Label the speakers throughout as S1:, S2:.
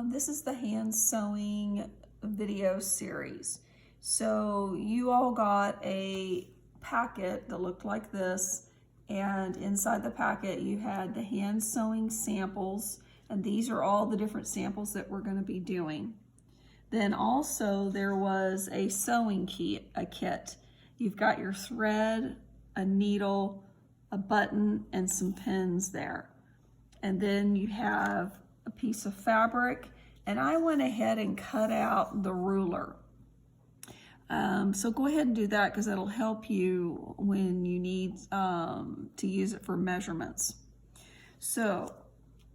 S1: This is the hand sewing video series. So you all got a packet that looked like this, and inside the packet you had the hand sewing samples, and these are all the different samples that we're going to be doing. Then also there was a sewing kit, You've got your thread, a needle, a button, and some pins there. And then you have a piece of fabric, and I went ahead and cut out the ruler. So go ahead and do that because that'll help you when you need to use it for measurements. So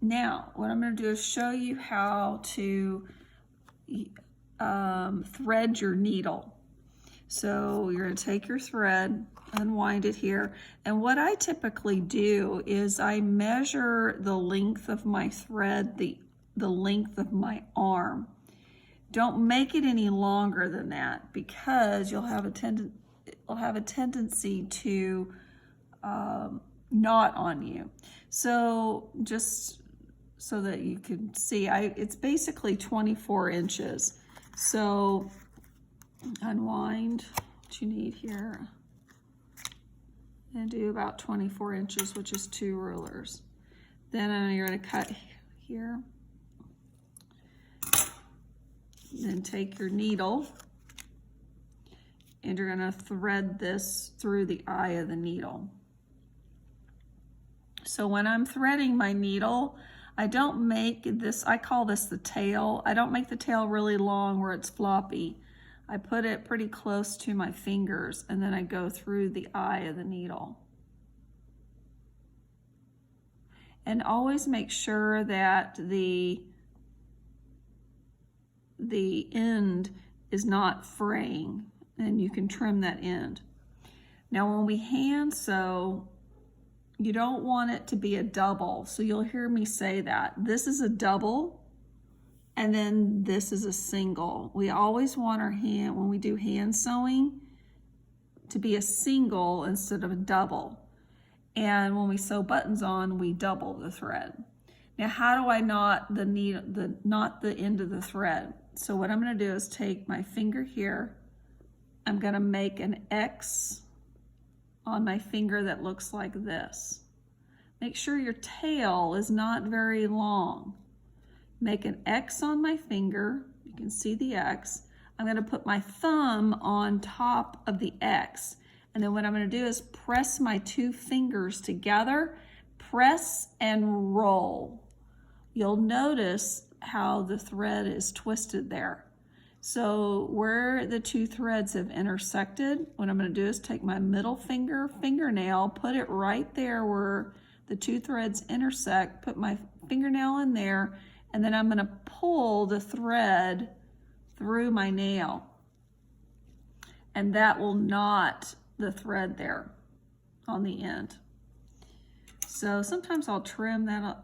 S1: now what I'm going to do is show you how to thread your needle. So you're going to take your thread, unwind it here, and what I typically do is I measure the length of my thread, the length of my arm. Don't make it any longer than that because you'll have a tendency to knot on you. So just so that you can see, it's basically 24 inches. So unwind what you need here and do about 24 inches, which is 2 rulers. Then you're going to cut here. Then take your needle and you're going to thread this through the eye of the needle. So when I'm threading my needle, I don't make this, I call this the tail. I don't make the tail really long where it's floppy. I put it pretty close to my fingers and then I go through the eye of the needle. And always make sure that the end is not fraying, and you can trim that end. Now when we hand sew, you don't want it to be a double, so you'll hear me say that. This is a double, and then this is a single. We always want our hand, when we do hand sewing, to be a single instead of a double. And when we sew buttons on, we double the thread. Now how do I knot the end of the thread? So what I'm going to do is take my finger here. I'm going to make an X on my finger that looks like this. Make sure your tail is not very long. Make an X on my finger. You can see the X. I'm going to put my thumb on top of the X. And then what I'm going to do is press my 2 fingers together, press and roll. You'll notice how the thread is twisted there. So where the 2 threads have intersected, what I'm going to do is take my middle fingernail, put it right there where the 2 threads intersect, put my fingernail in there, and then I'm going to pull the thread through my nail. And that will knot the thread there on the end. So sometimes I'll trim that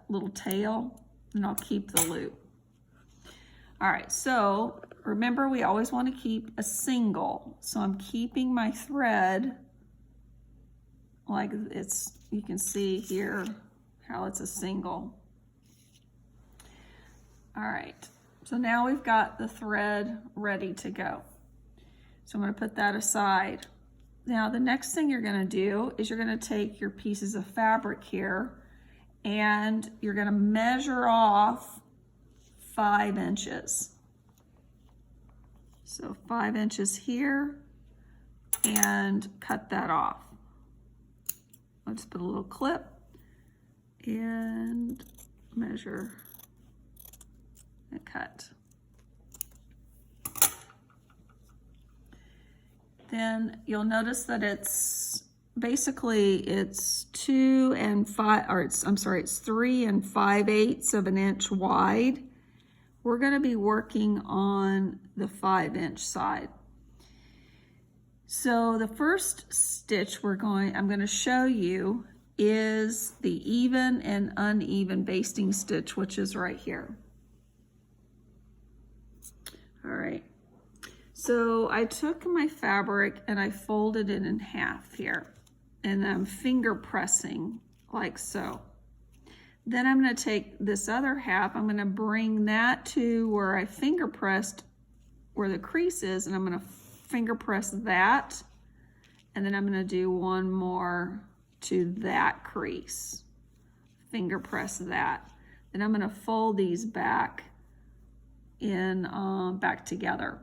S1: little tail, and I'll keep the loop. All right, so remember we always want to keep a single. So I'm keeping my thread like it's, you can see here how it's a single. All right, so now we've got the thread ready to go. So I'm going to put that aside. Now the next thing you're going to do is you're going to take your pieces of fabric here and you're going to measure off 5 inches. So 5 inches here and cut that off. I'll just put a little clip and measure and cut. Then you'll notice that it's basically 2 and 5, or it's 3 and 5/8 of an inch wide. We're going to be working on the 5-inch side. So the first stitch I'm going to show you is the even and uneven basting stitch, which is right here. All right. So I took my fabric and I folded it in half here, and I'm finger pressing like so. Then I'm going to take this other half, I'm going to bring that to where I finger pressed where the crease is, and I'm going to finger press that, and then I'm going to do one more to that crease. Finger press that. Then I'm going to fold these back in back together.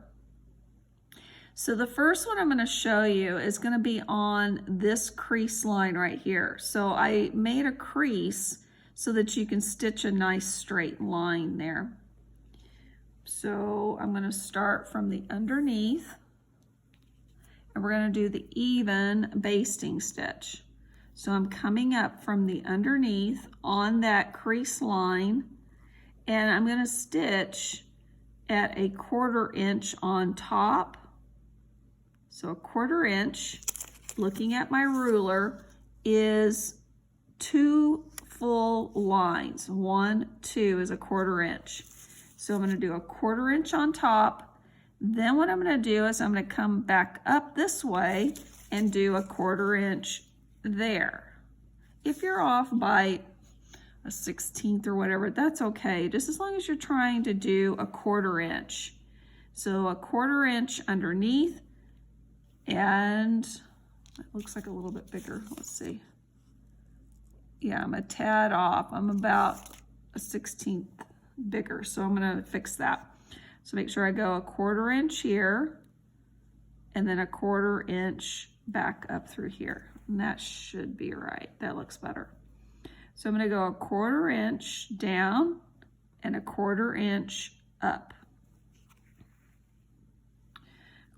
S1: So the first one I'm going to show you is going to be on this crease line right here. So I made a crease so that you can stitch a nice straight line there. So I'm going to start from the underneath, and we're going to do the even basting stitch. So I'm coming up from the underneath on that crease line, and I'm going to stitch at a 1/4 inch on top. So a 1/4 inch, looking at my ruler, is 2 full lines. 1, 2 is a 1/4 inch. So I'm going to do a 1/4 inch on top. Then what I'm going to do is I'm going to come back up this way and do a 1/4 inch there. If you're off by a 1/16 or whatever, that's okay, just as long as you're trying to do a 1/4 inch. So a 1/4 inch underneath, and it looks like a little bit bigger. Let's see. Yeah, I'm a tad off. I'm about a 1/16 bigger, so I'm going to fix that. So make sure I go a 1/4 inch here, and then a 1/4 inch back up through here. And that should be right. That looks better. So I'm going to go a 1/4 inch down and a 1/4 inch up.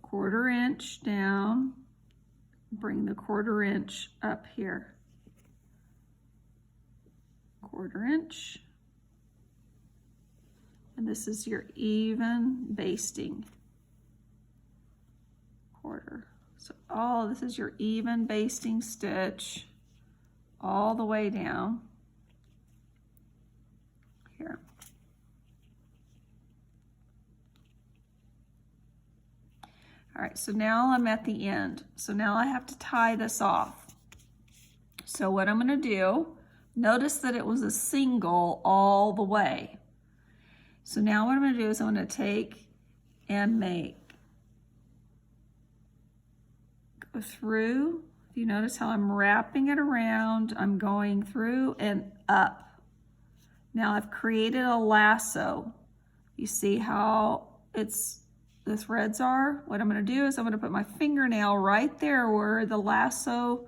S1: 1/4 inch down, bring the 1/4 inch up here. 1/4 inch. And this is your even basting. 1/4. So all this is your even basting stitch all the way down here. All right, so now I'm at the end. So now I have to tie this off. So what I'm going to do, notice that it was a single all the way. So now what I'm going to do is I'm going to take and go through. If you notice how I'm wrapping it around, I'm going through and up. Now I've created a lasso. You see how the threads are? What I'm going to do is I'm going to put my fingernail right there where the lasso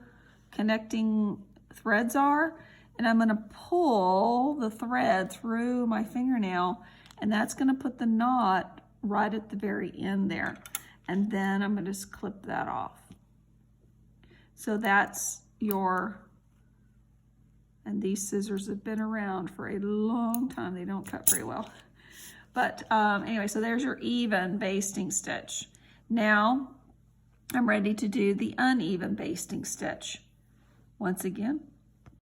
S1: connecting threads are, and I'm going to pull the thread through my fingernail, and that's going to put the knot right at the very end there. And then I'm going to just clip that off. So that's your, and these scissors have been around for a long time. They don't cut very well. But anyway, so there's your even basting stitch. Now I'm ready to do the uneven basting stitch. Once again,